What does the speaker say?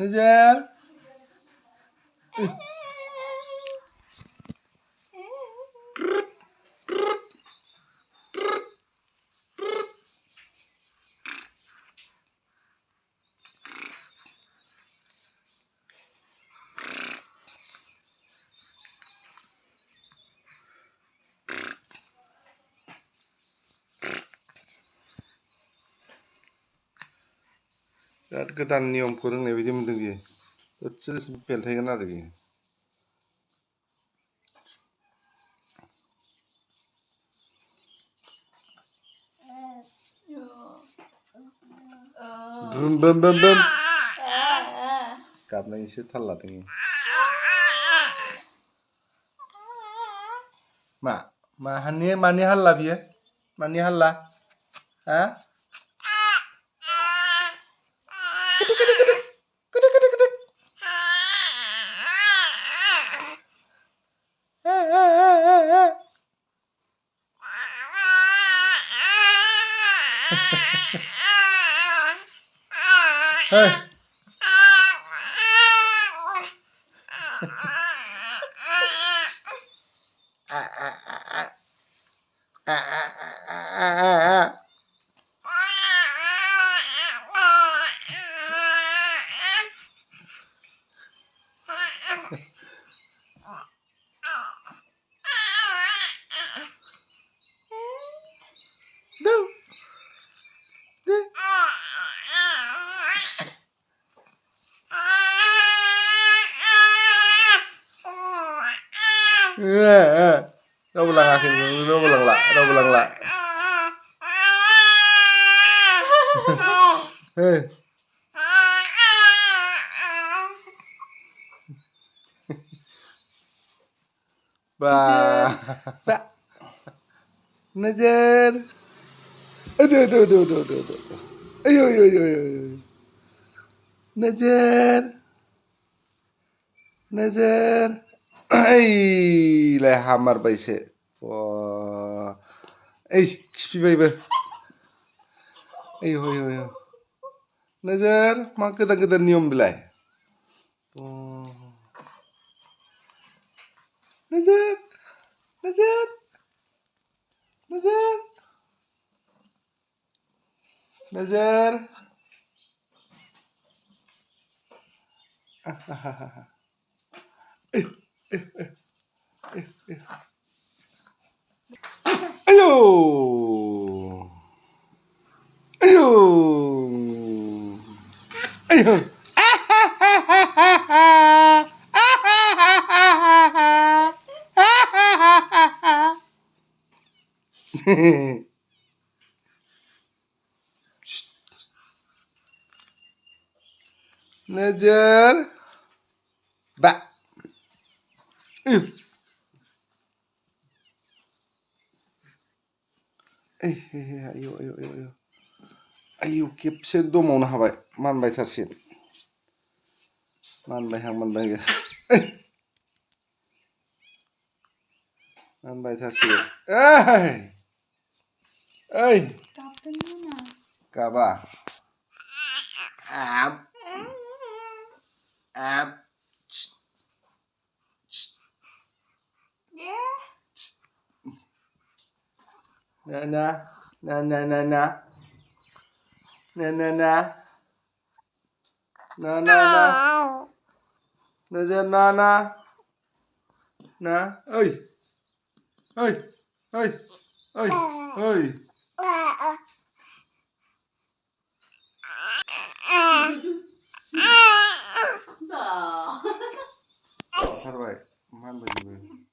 नोजोर बिराद गोदान नियमखौ रोंनाय बायदि मोनदों बियो दसेनो बेलथायगोन आरो बियो बुम बुम बुम बुम गाबनायनिसो थाल लादों मानि हाल्ला बियो मानि हाल्ला हा Hey. Đâu lằng đâu lằng lạ đâu lằng lạ bà Najer aduh ayo Najer Eilah hamarबायसो ओइ खिफिबायबो ayo Najer मा गोदान नियम बिलाय Najer ayo Najer ba ayo खेबसे दमावनो हाबाय मानबायथारसिगोन मानबायहां मानबायथारसिगोन ओइ गाबा na Najer na ơi थारबाय मा होनबाय